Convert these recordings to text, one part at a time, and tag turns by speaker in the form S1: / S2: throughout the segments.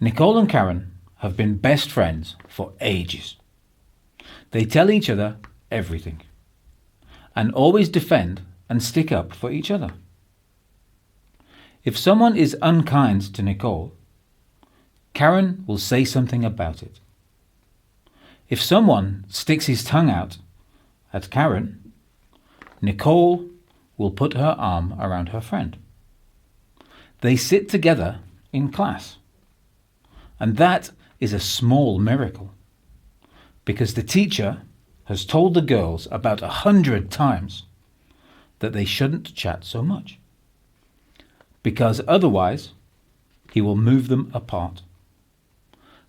S1: Nicole and Karen have been best friends for ages. They tell each other everything and always defend and stick up for each other. If someone is unkind to Nicole, Karen will say something about it. If someone sticks his tongue out at Karen, Nicole will put her arm around her friend. They sit together in class, and that is a small miracle, because the teacher has told the girls about 100 times that they shouldn't chat so much, because otherwise he will move them apart.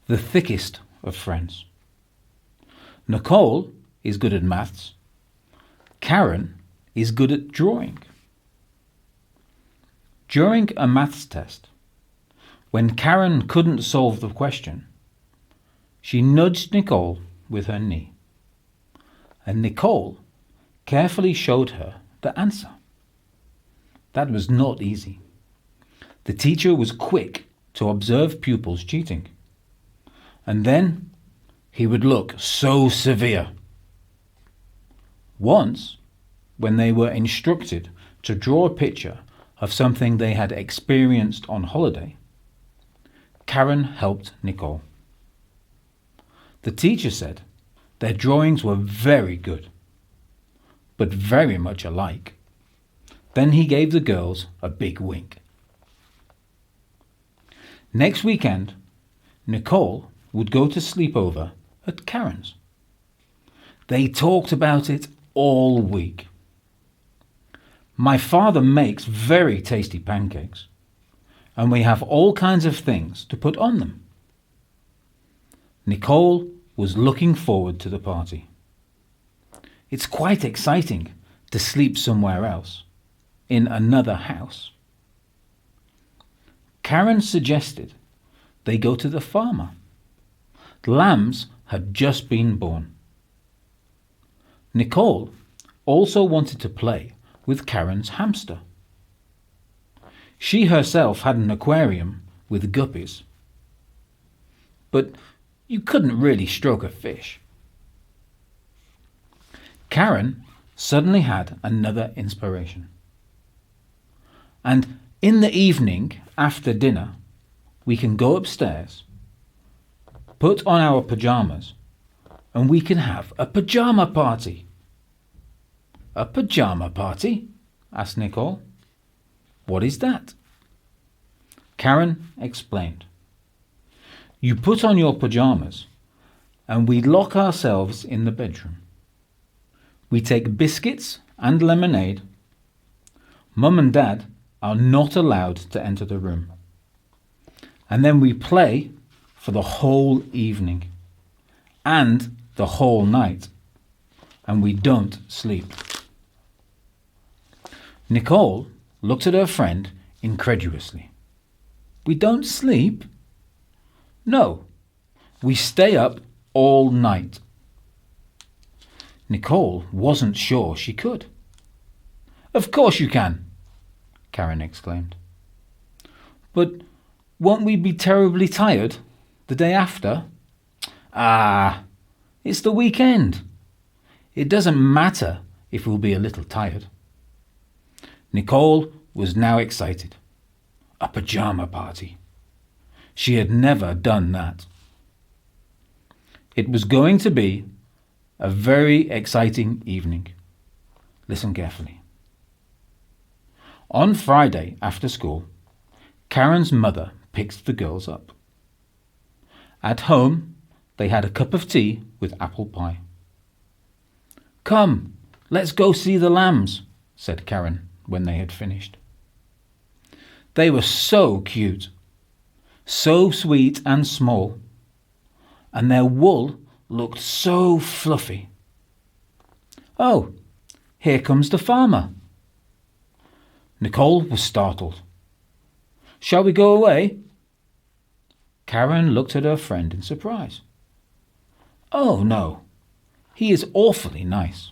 S1: The thickest of friends. Nicole is good at maths. Karen is good at drawing. During a maths test, when Karen couldn't solve the question, she nudged Nicole with her knee, and Nicole carefully showed her the answer. That was not easy. The teacher was quick to observe pupils cheating, and then he would look so severe. Once, when they were instructed to draw a picture of something they had experienced on holiday, Karen helped Nicole. The teacher said their drawings were very good, but very much alike. Then he gave the girls a big wink. Next weekend, Nicole would go to sleep over at Karen's. They talked about it all week. My father makes very tasty pancakes, and we have all kinds of things to put on them. Nicole was looking forward to the party. It's quite exciting to sleep somewhere else, in another house. Karen suggested they go to the farmer. The lambs had just been born. Nicole also wanted to play with Karen's hamster. She herself had an aquarium with guppies, but you couldn't really stroke a fish. Karen suddenly had another inspiration. And in the evening, after dinner, we can go upstairs, put on our pyjamas, and we can have a pyjama party. A pyjama party? Asked Nicole. What is that? Karen explained. You put on your pyjamas and we lock ourselves in the bedroom. We take biscuits and lemonade. Mum and Dad are not allowed to enter the room. And then we play for the whole evening and the whole night, and we don't sleep. Nicole looked at her friend incredulously. We don't sleep? No, we stay up all night. Nicole wasn't sure she could. Of course you can, Karen exclaimed. But won't we be terribly tired the day after? Ah, it's the weekend. It doesn't matter if we'll be a little tired. Nicole was now excited. A pyjama party. She had never done that. It was going to be a very exciting evening. Listen carefully. On Friday after school, Karen's mother picked the girls up. At home, they had a cup of tea with apple pie. Come, let's go see the lambs, said Karen when they had finished. They were so cute, so sweet and small, and their wool looked so fluffy. Oh, here comes the farmer. Nicole was startled. Shall we go away? Karen looked at her friend in surprise. Oh, no, he is awfully nice.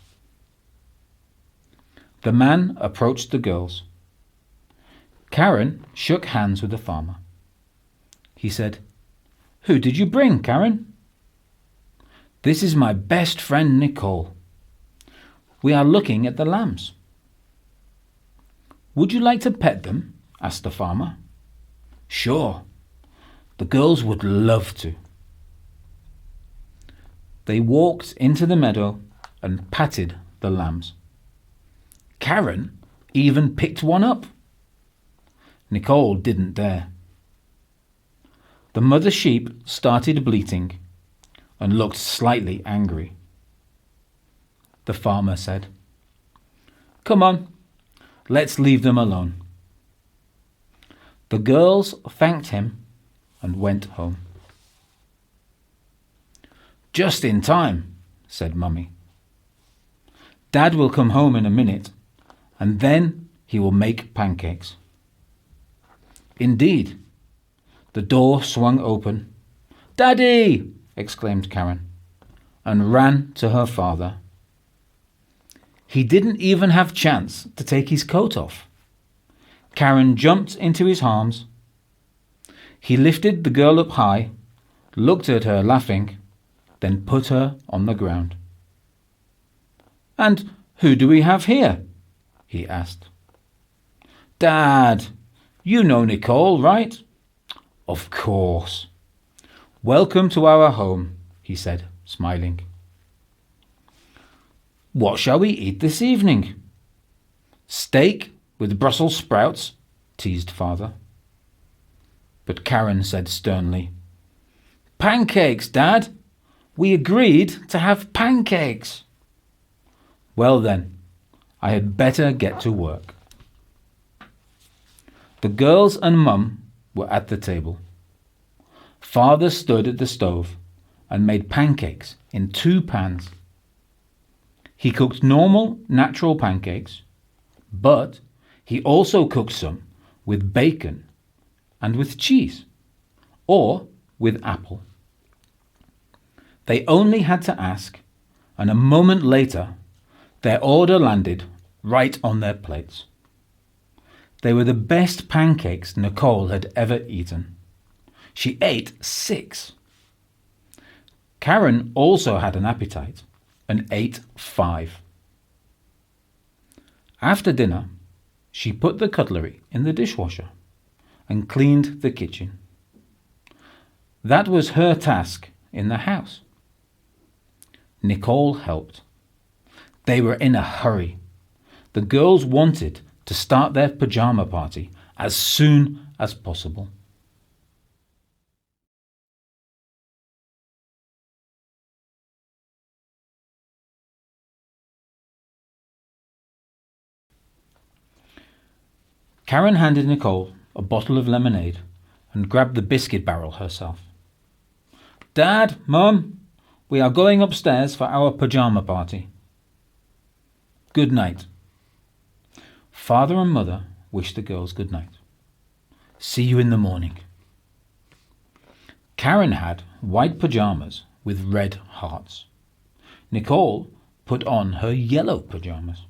S1: The man approached the girls. Karen shook hands with the farmer. He said, Who did you bring, Karen? This is my best friend Nicole. We are looking at the lambs. Would you like to pet them? Asked the farmer. Sure. The girls would love to. They walked into the meadow and patted the lambs. Karen even picked one up. Nicole didn't dare. The mother sheep started bleating and looked slightly angry. The farmer said, Come on, let's leave them alone. The girls thanked him and went home. Just in time, said Mummy. Dad will come home in a minute, and then he will make pancakes. Indeed. The door swung open. Daddy! Exclaimed Karen, and ran to her father. He didn't even have chance to take his coat off. Karen jumped into his arms. He lifted the girl up high, looked at her laughing, then put her on the ground. And who do we have here? He asked. Dad, you know Nicole, right? Of course. Welcome to our home, he said, smiling. What shall we eat this evening? Steak with Brussels sprouts, teased father. But Karen said sternly, Pancakes, Dad! We agreed to have pancakes. Well then, I had better get to work. The girls and Mum were at the table. Father stood at the stove and made pancakes in 2 pans. He cooked normal, natural pancakes, but he also cooked some with bacon and with cheese, or with apple. They only had to ask, and a moment later, their order landed right on their plates. They were the best pancakes Nicole had ever eaten. She ate 6. Karen also had an appetite and ate 5. After dinner, she put the cutlery in the dishwasher and cleaned the kitchen. That was her task in the house. Nicole helped. They were in a hurry. The girls wanted to start their pyjama party as soon as possible. Karen handed Nicole a bottle of lemonade and grabbed the biscuit barrel herself. Dad, Mum, we are going upstairs for our pyjama party. Good night. Father and Mother wished the girls good night. See you in the morning. Karen had white pyjamas with red hearts. Nicole put on her yellow pyjamas.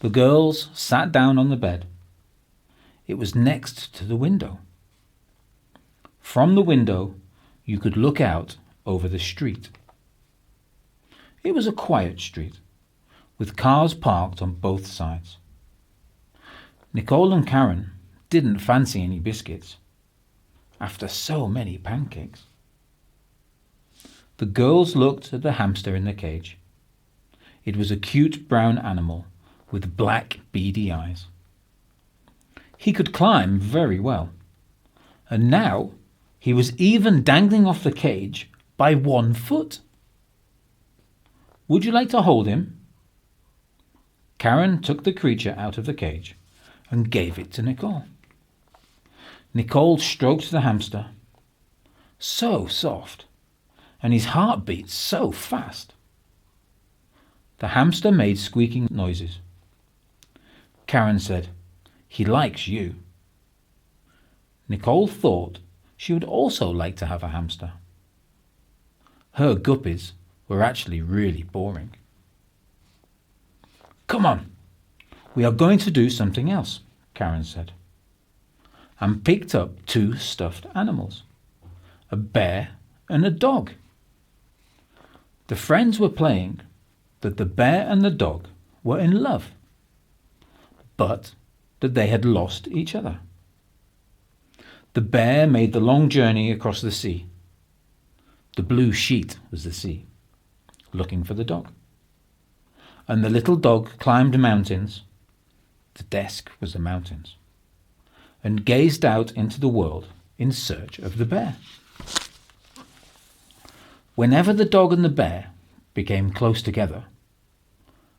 S1: The girls sat down on the bed. It was next to the window. From the window, you could look out over the street. It was a quiet street, with cars parked on both sides. Nicole and Karen didn't fancy any biscuits after so many pancakes. The girls looked at the hamster in the cage. It was a cute brown animal with black beady eyes. He could climb very well, and now he was even dangling off the cage by 1 foot. Would you like to hold him? Karen took the creature out of the cage and gave it to Nicole. Nicole stroked the hamster. So soft, and his heart beat so fast. The hamster made squeaking noises. Karen said, He likes you. Nicole thought she would also like to have a hamster. Her guppies were actually really boring. Come on, we are going to do something else, Karen said, and picked up 2 stuffed animals a bear and a dog. The friends were playing that the bear and the dog were in love, but that they had lost each other. The bear made the long journey across the sea. The blue sheet was the sea, looking for the dog. And the little dog climbed mountains. The desk was the mountains, and gazed out into the world in search of the bear. Whenever the dog and the bear became close together,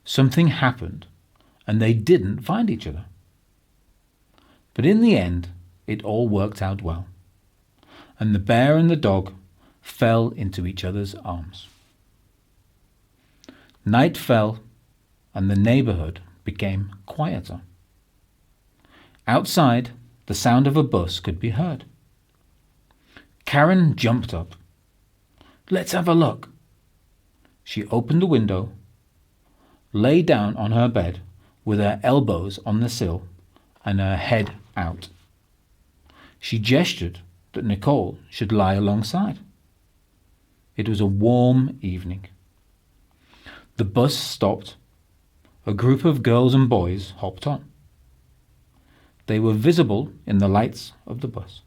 S1: something happened and they didn't find each other. But in the end, it all worked out well, and the bear and the dog fell into each other's arms. Night fell, and the neighborhood became quieter. Outside, the sound of a bus could be heard. Karen jumped up. "Let's have a look." She opened the window, lay down on her bed with her elbows on the sill and her head out. She gestured that Nicole should lie alongside. It was a warm evening. The bus stopped. A group of girls and boys hopped on. They were visible in the lights of the bus.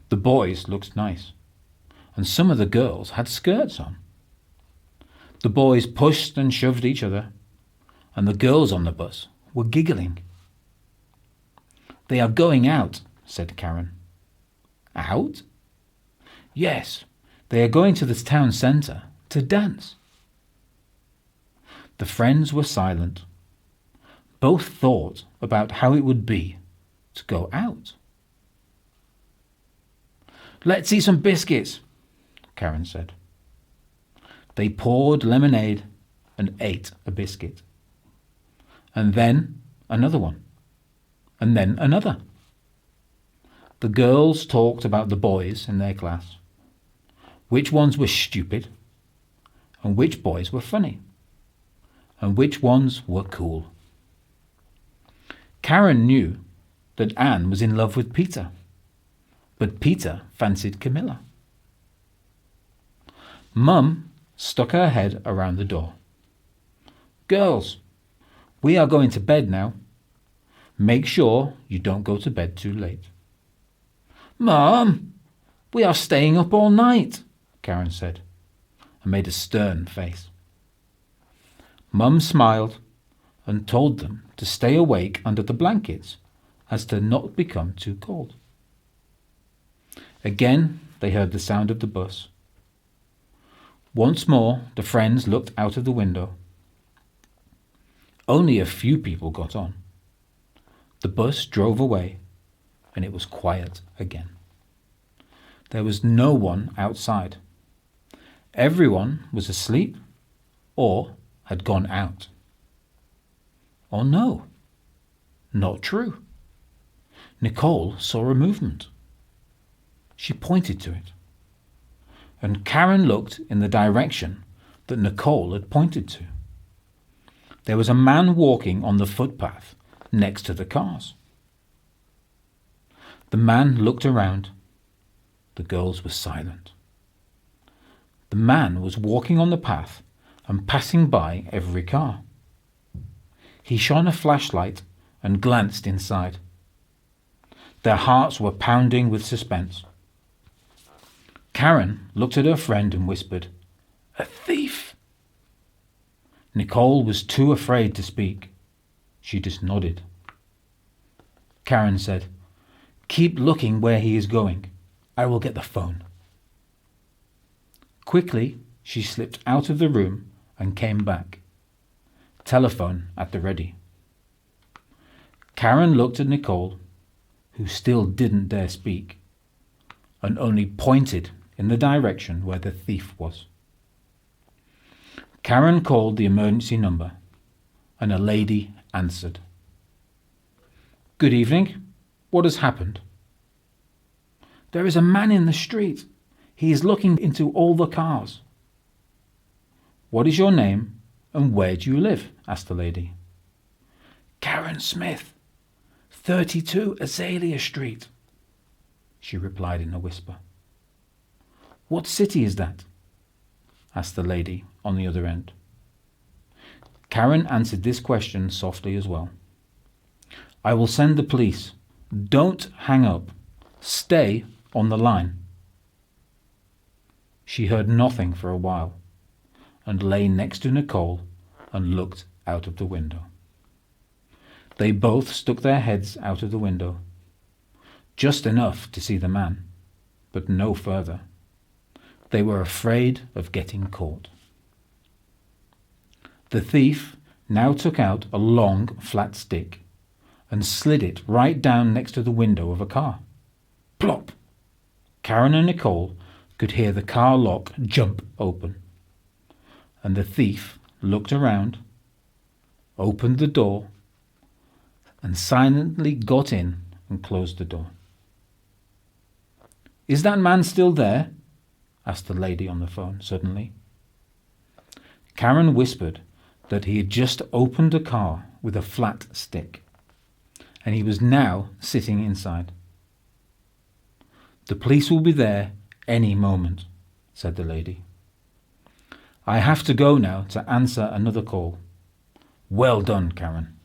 S1: The boys looked nice, and some of the girls had skirts on. The boys pushed and shoved each other, and the girls on the bus were giggling. "They are going out," said Karen. "Out?" "Yes, they are going to the town centre to dance." The friends were silent. Both thought about how it would be to go out. "Let's eat some biscuits," Karen said. They poured lemonade and ate a biscuit. And then another one. And then another. The girls talked about the boys in their class. Which ones were stupid, and which boys were funny, and which ones were cool. Karen knew that Anne was in love with Peter, but Peter fancied Camilla. Mum stuck her head around the door. "Girls, we are going to bed now. Make sure you don't go to bed too late." "Mum, we are staying up all night," Karen said, and made a stern face. Mum smiled and told them to stay awake under the blankets as to not become too cold. Again they heard the sound of the bus. Once more the friends looked out of the window. Only a few people got on. The bus drove away, and it was quiet again. There was no one outside. Everyone was asleep or had gone out. Or no, not true. Nicole saw a movement. She pointed to it, and Karen looked in the direction that Nicole had pointed to. There was a man walking on the footpath next to the cars. The man looked around. The girls were silent. The man was walking on the path and passing by every car. He shone a flashlight and glanced inside. Their hearts were pounding with suspense. Karen looked at her friend and whispered, "A thief!" Nicole was too afraid to speak. She just nodded. Karen said, "Keep looking where he is going. I will get the phone." Quickly, she slipped out of the room and came back. Telephone at the ready. Karen looked at Nicole, who still didn't dare speak, and only pointed in the direction where the thief was. Karen called the emergency number, and a lady answered. "Good evening. What has happened?" "There is a man in the street. He is looking into all the cars." "What is your name and where do you live?" asked the lady. "Karen Smith, 32 Azalea Street," she replied in a whisper. What city is that? Asked the lady on the other end. Karen answered this question softly as well. I will send the police. Don't hang up. Stay on the line. She heard nothing for a while and lay next to Nicole and looked out of the window. They both stuck their heads out of the window, just enough to see the man, but no further. They were afraid of getting caught. The thief now took out a long, flat stick and slid it right down next to the window of a car. Plop! Karen and Nicole could hear the car lock jump open, and the thief looked around, opened the door, and silently got in and closed the door. Is that man still there? Asked the lady on the phone suddenly. Karen whispered that he had just opened a car with a flat stick, and he was now sitting inside. The police will be there any moment, said the lady. I have to go now to answer another call. Well done, Karen.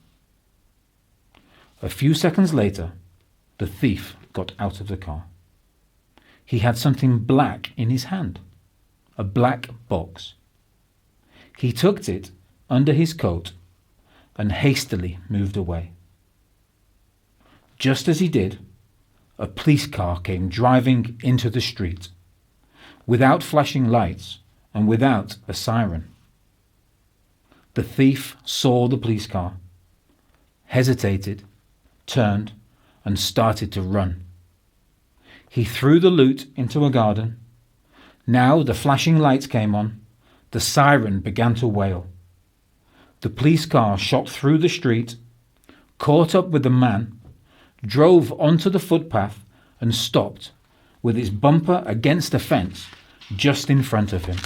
S1: A few seconds later, the thief got out of the car. He had something black in his hand, a black box. He tucked it under his coat and hastily moved away. Just as he did, a police car came driving into the street, without flashing lights and without a siren. The thief saw the police car, hesitated, turned, and started to run. He threw the loot into a garden. Now the flashing lights came on. The siren began to wail. The police car shot through the street, caught up with the man, drove onto the footpath and stopped with its bumper against a fence just in front of him.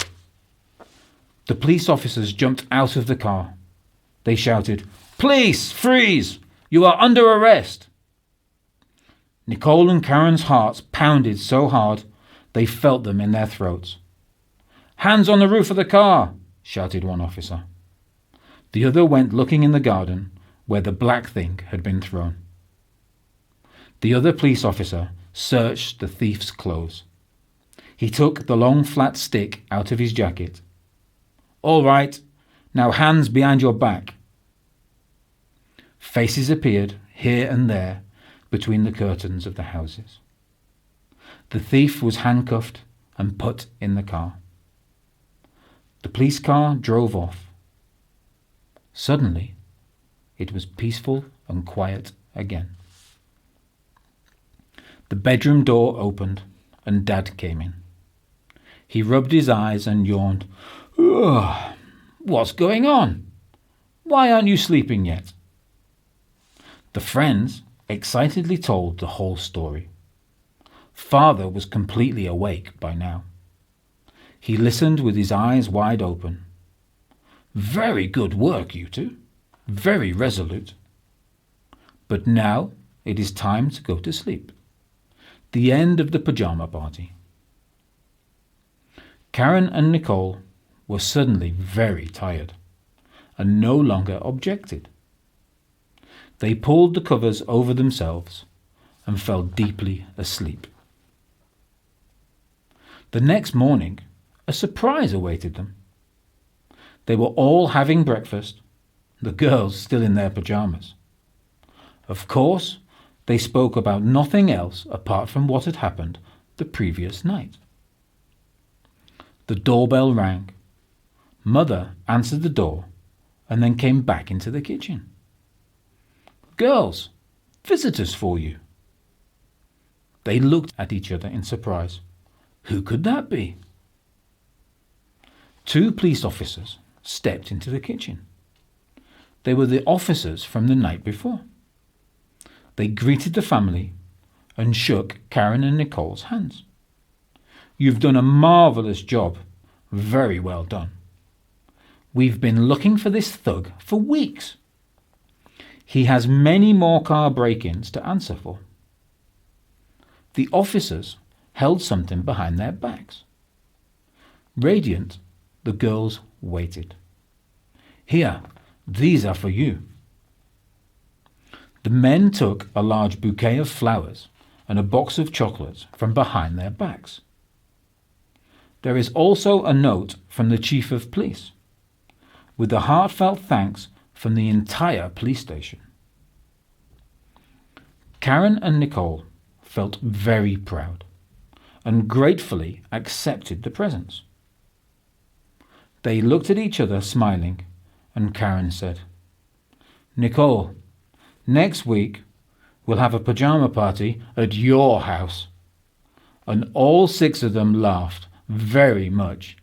S1: The police officers jumped out of the car. They shouted, "Police, freeze! You are under arrest!" Nicole and Karen's hearts pounded so hard they felt them in their throats. "Hands on the roof of the car!" shouted one officer. The other went looking in the garden where the black thing had been thrown. The other police officer searched the thief's clothes. He took the long flat stick out of his jacket. "All right, now hands behind your back." Faces appeared here and there between the curtains of the houses. The thief was handcuffed and put in the car. The police car drove off. Suddenly, it was peaceful and quiet again. The bedroom door opened and Dad came in. He rubbed his eyes and yawned. "Ugh, what's going on? Why aren't you sleeping yet?" The friends excitedly told the whole story. Father was completely awake by now. He listened with his eyes wide open. "Very good work, you two. Very resolute. But now it is time to go to sleep." The end of the pyjama party. Karen and Nicole were suddenly very tired and no longer objected. They pulled the covers over themselves and fell deeply asleep. The next morning, a surprise awaited them. They were all having breakfast, the girls still in their pajamas. Of course, they spoke about nothing else apart from what had happened the previous night. The doorbell rang. Mother answered the door and then came back into the kitchen. "Girls, visitors for you." They looked at each other in surprise. Who could that be? Two police officers stepped into the kitchen. They were the officers from the night before. They greeted the family and shook Karen and Nicole's hands. "You've done a marvellous job. Very well done. We've been looking for this thug for weeks. He has many more car break-ins to answer for." The officers held something behind their backs. Radiant, the girls waited. Here, these are for you. The men took a large bouquet of flowers and a box of chocolates from behind their backs. There is also a note from the chief of police, with a heartfelt thanks from the entire police station. Karen and Nicole felt very proud and gratefully accepted the presents. They looked at each other smiling, and Karen said, "Nicole, next week we'll have a pyjama party at your house." And all 6 of them laughed very much